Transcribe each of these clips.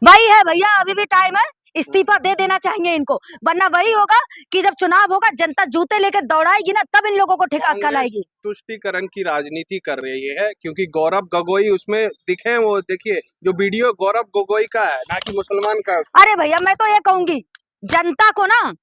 वही है भैया, अभी भी टाइम है, इस्तीफा दे देना चाहिए इनको, वरना वही होगा कि जब चुनाव होगा जनता जूते लेकर दौड़ाएगी ना, तब इन लोगों को ठिक अक्ल आएगी। तुष्टीकरण की राजनीति कर रही है, क्योंकि गौरव गोगोई उसमें दिखे, वो देखिए जो वीडियो गौरव गोगोई का है, ना कि मुसलमान का। अरे भैया मैं तो ये कहूंगी, जनता को ना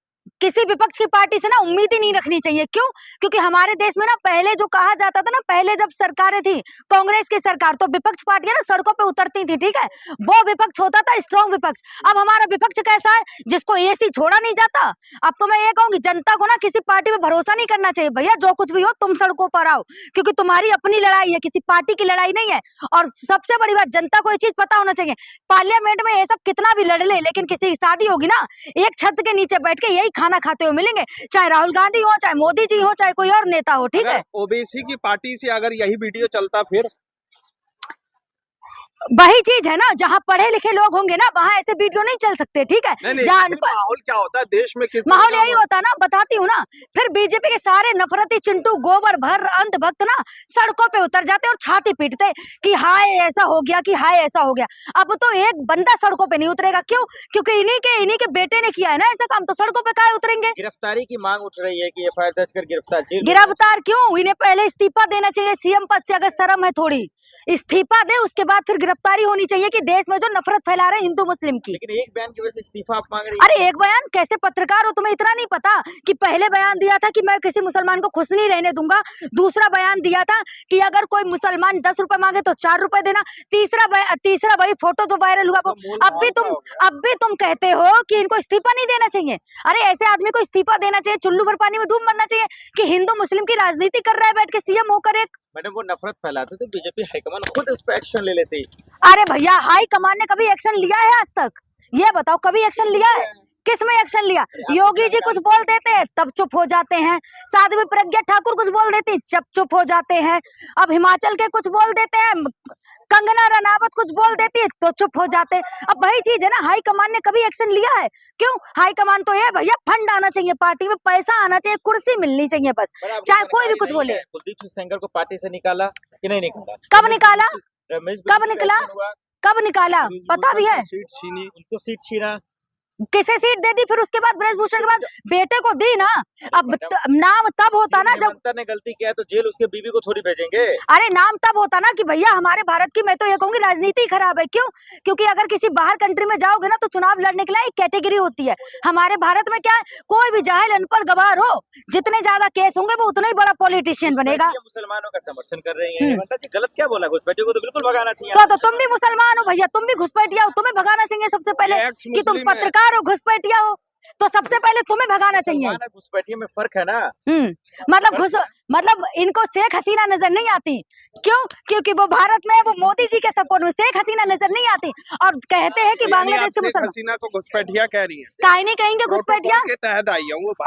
किसी विपक्ष की पार्टी से ना उम्मीद ही नहीं रखनी चाहिए। क्यों? क्योंकि हमारे देश में ना पहले जो कहा जाता था ना, पहले जब सरकारें थी कांग्रेस की सरकार, तो विपक्ष पार्टियां ना सड़कों पे उतरती थी, ठीक है, वो विपक्ष होता था स्ट्रॉन्ग विपक्ष। अब हमारा विपक्ष कैसा है, जिसको एसी छोड़ा नहीं जाता। अब तो मैं ये कहूंगी जनता को ना किसी पार्टी में भरोसा नहीं करना चाहिए भैया, जो कुछ भी हो तुम सड़कों पर आओ, क्योंकि तुम्हारी अपनी लड़ाई है, किसी पार्टी की लड़ाई नहीं है। और सबसे बड़ी बात, जनता को ये चीज पता होना चाहिए, पार्लियामेंट में ये सब कितना भी लड़ ले, लेकिन किसी की शादी होगी ना, एक छत के नीचे बैठ के यही खाना खाते हुए मिलेंगे, चाहे राहुल गांधी हो, चाहे मोदी जी हो, चाहे कोई और नेता हो, ठीक है। ओबीसी की पार्टी से अगर यही वीडियो चलता फिर वही चीज है ना, जहाँ पढ़े लिखे लोग होंगे ना वहाँ ऐसे वीडियो नहीं चल सकते, ठीक है। जहाँ माहौल क्या होता है देश में, किस माहौल यही होता है ना, बताती हूँ ना, फिर बीजेपी के सारे नफरती चिंटू गोबर भर अंधभक्त ना सड़कों पे उतर जाते और छाती पीटते कि हाय ऐसा हो गया, कि हाय ऐसा हो गया। अब तो एक बंदा सड़कों पे नहीं उतरेगा, क्यों? क्योंकि इन्हीं के बेटे ने किया है ना ऐसा काम, तो सड़कों पे काहे उतरेंगे। गिरफ्तारी की मांग उठ रही है कि एफआईआर दर्ज कर गिरफ्तार क्यों? इन्हें पहले इस्तीफा देना चाहिए सीएम पद से, अगर शर्म है थोड़ी, इस्तीफा दे, उसके बाद फिर गिरफ्तारी होनी चाहिए कि देश में जो नफरत फैला रहे हैं हिंदू मुस्लिम की। लेकिन एक बयान की वजह से इस्तीफा आप मांग रही अरे एक बयान कैसे? पत्रकार हो, तुम्हें इतना नहीं पता कि पहले बयान दिया था कि मैं किसी मुसलमान को खुश नहीं रहने दूंगा, दूसरा बयान दिया था कि अगर कोई मुसलमान 10 रुपए मांगे तो 4 रुपए देना, तीसरा वही फोटो जो वायरल हुआ वो। अब भी तुम कहते हो कि इनको इस्तीफा नहीं देना चाहिए। अरे ऐसे आदमी को इस्तीफा देना चाहिए, चुल्लू भर पानी में डूब मरना चाहिए कि हिंदू मुस्लिम की राजनीति कर रहा है बैठ के सीएम होकर एक। मैडम वो नफरत फैलाते तो बीजेपी हाईकमान खुद उस पर एक्शन ले लेती। अरे भैया हाई कमान ने कभी एक्शन लिया है आज तक? ये बताओ, कभी एक्शन लिया है? किस में एक्शन लिया? योगी जी कुछ बोल देते हैं तब चुप हो जाते हैं, साध्वी प्रज्ञा ठाकुर कुछ बोल देती चुप हो जाते हैं, अब हिमाचल के कुछ बोल देते हैं, कंगना रनावत कुछ बोल देती है तो चुप हो जाते हैं। अब वही चीज है ना, हाई कमान ने कभी एक्शन लिया है? क्यों? हाई कमान तो ये भैया फंड आना चाहिए, पार्टी में पैसा आना चाहिए, कुर्सी मिलनी चाहिए बस, चाहे कोई भी कुछ बोले। कुलदीप सेंगर को पार्टी से निकाला कि नहीं निकाला? कब निकाला? कब निकला? कब निकाला पता भी है? उनको सीट छीना। किसे सीट दे दी? फिर उसके बाद ब्रजभूषण के बाद बेटे को दी ना। अब नाम तब होता ना जब ने गलती किया तो जेल उसके बीवी को थोड़ी भेजेंगे। अरे नाम तब होता ना कि भैया हमारे भारत की, मैं तो ये कहूंगी राजनीति खराब है। क्यों? क्योंकि अगर किसी बाहर कंट्री में जाओगे ना तो चुनाव लड़ने के लिए एक कैटेगरी होती है। हमारे भारत में क्या है, कोई भी जाहिल अनपढ़ गवार हो, जितने ज्यादा केस होंगे वो उतना ही बड़ा पॉलिटिशियन बनेगा। मुसलमानों का समर्थन कर रही है, गलत क्या बोला? घुसपैठियों को तो बिल्कुल भगाना चाहिए। तो तुम भी मुसलमान हो भैया, तुम भी घुसपैठिया हो, तुम्हें भगाना चाहिए सबसे पहले कि तुम पत्रकार हो, घुसपैठिया हो, तो सबसे पहले तुम्हें भगाना चाहिए। घुसपैठिए में फर्क है ना। मतलब इनको शेख हसीना नजर नहीं आती। क्यों? क्योंकि वो भारत में, वो मोदी जी के सपोर्ट में, शेख हसीना नजर नहीं आती और कहते हैं कि बांग्लादेश के मुसलमान। हसीना को घुसपैठिया कह रही है? काहे नहीं कहेंगे घुसपैठिया?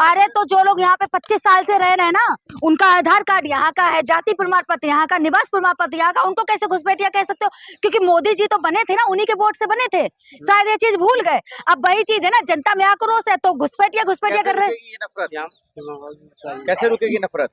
अरे तो जो लोग यहाँ पे 25 साल से रह रहे हैं ना, उनका आधार कार्ड यहाँ का है, जाति प्रमाण पत्र यहाँ का, निवास प्रमाण पत्र यहाँ का, उनको कैसे घुसपैठिया कह सकते हो? क्योंकि मोदी जी तो बने थे ना, उन्हीं के वोट से बने थे, शायद ये चीज भूल गए। अब वही चीज है ना, जनता में आक्रोश है तो घुसपैठिया कर रहे हैं। कैसे रुकेगी नफरत?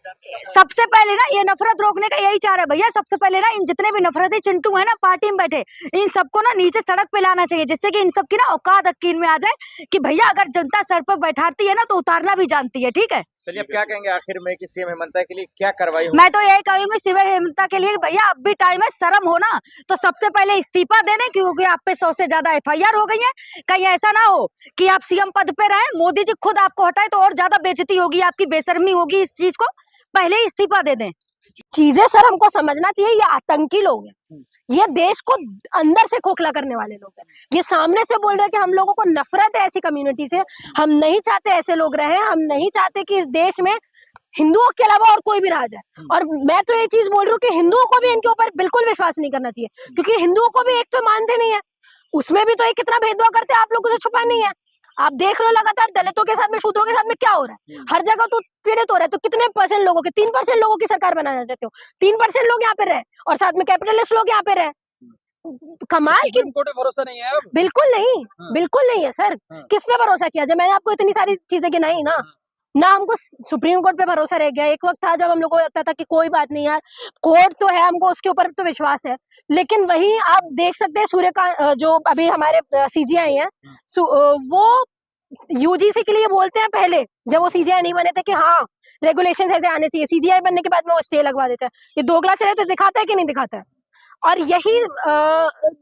सबसे पहले ना ये नफरत रोकने का यही चाह रहा है भैया, सबसे पहले ना इन जितने भी नफरती चिंटू है ना पार्टी में बैठे, इन सबको ना नीचे सड़क पे लाना चाहिए, जिससे कि इन सब की ना औकात यकीन में आ जाए कि भैया अगर जनता सर पर बैठाती है ना तो उतारना भी जानती है, ठीक है। चलिए अब क्या कहेंगे आखिर में कि सीएम हेमंता के लिए क्या कार्रवाई होगी? मैं तो यही कहूंगी सीएम हेमंता के लिए, भैया अब भी टाइम है, शर्म हो ना तो सबसे पहले इस्तीफा दे दें, क्योंकि आप पे 100 से ज्यादा एफआईआर हो गई है। कहीं ऐसा ना हो कि आप सीएम पद पे रहे, मोदी जी खुद आपको हटाए तो और ज्यादा बेइज्जती होगी, आपकी बेशर्मी होगी। इस चीज को पहले ही इस्तीफा दे दें। चीजें सर हमको समझना चाहिए, ये आतंकी लोग हैं, ये देश को अंदर से खोखला करने वाले लोग हैं। ये सामने से बोल रहे हैं कि हम लोगों को नफरत है ऐसी कम्युनिटी से, हम नहीं चाहते ऐसे लोग रहे, हम नहीं चाहते कि इस देश में हिंदुओं के अलावा और कोई भी राज है। और मैं तो ये चीज बोल रही हूँ कि हिंदुओं को भी इनके ऊपर बिल्कुल विश्वास नहीं करना चाहिए, क्योंकि हिंदुओं को भी एक तो मानते नहीं है, उसमें भी तो ये कितना भेदभाव करते हैं, आप लोगों से छुपा नहीं है। आप देख रहे हो लगातार दलितों के साथ में, शूद्रों के साथ में क्या हो रहा है, हर जगह तो पीड़ित हो रहा है। तो कितने परसेंट लोगों के, 3% लोगों की सरकार बनाना चाहते हो? 3% लोग यहाँ पे रहे और साथ में कैपिटलिस्ट लोग यहाँ पे रहे। कमाल की भरोसा नहीं है अब? बिल्कुल नहीं, बिल्कुल नहीं है सर। किस पे भरोसा किया जाए? मैंने आपको इतनी सारी चीजें गिनाई ना, ना हमको सुप्रीम कोर्ट पे भरोसा रह गया। एक वक्त था जब हम लोग को लगता था कि कोई बात नहीं यार, कोर्ट तो है, हमको उसके ऊपर तो विश्वास है। लेकिन वही आप देख सकते हैं सूर्यकांत जो अभी हमारे सीजीआई हैं, वो यूजीसी के लिए बोलते हैं पहले, जब वो सीजीआई नहीं बने थे, कि हाँ रेगुलेशन ऐसे आने चाहिए। सीजीआई बनने के बाद में वो स्टे लगवा देता है। ये दोगला चले तो दिखाता है कि नहीं दिखाता है। और यही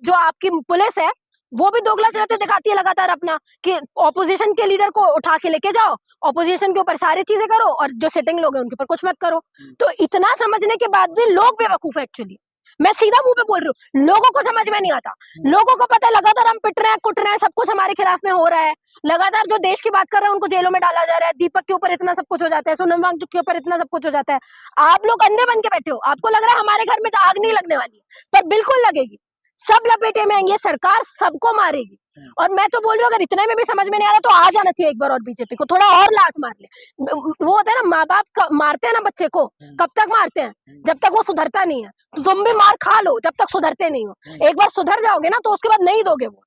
जो आपकी पुलिस है वो भी दोगला चरित्र दिखाती है लगातार अपना, कि ऑपोजिशन के लीडर को उठा के लेके जाओ, ऑपोजिशन के ऊपर सारी चीजें करो, और जो सिटिंग लोग हैं उनके ऊपर कुछ मत करो। तो इतना समझने के बाद भी लोग बेवकूफ है एक्चुअली। मैं सीधा मुंह पे बोल रही हूँ, लोगों को समझ में नहीं आता। लोगों को पता है लगातार हम पिट रहे हैं, कुट रहे हैं, सब कुछ हमारे खिलाफ में हो रहा है। लगातार जो देश की बात कर रहे हैं उनको जेलों में डाला जा रहा है। दीपक के ऊपर इतना सब कुछ हो जाता है, सोनम वांगचुक के ऊपर इतना सब कुछ हो जाता है। आप लोग अंधे बन के बैठे हो, आपको लग रहा है हमारे घर में आग नहीं लगने वाली है, पर बिल्कुल लगेगी। सब लपेटे में आएंगे, सरकार सबको मारेगी। और मैं तो बोल रही हूँ, अगर इतने में भी समझ में नहीं आ रहा तो आ जाना चाहिए एक बार और बीजेपी को, थोड़ा और लात मार ले। वो होता है ना, माँ बाप मारते हैं ना बच्चे को, कब तक मारते हैं? जब तक वो सुधरता नहीं है। तो तुम भी मार खा लो जब तक सुधरते नहीं हो। एक बार सुधर जाओगे ना तो उसके बाद नहीं दोगे वोट।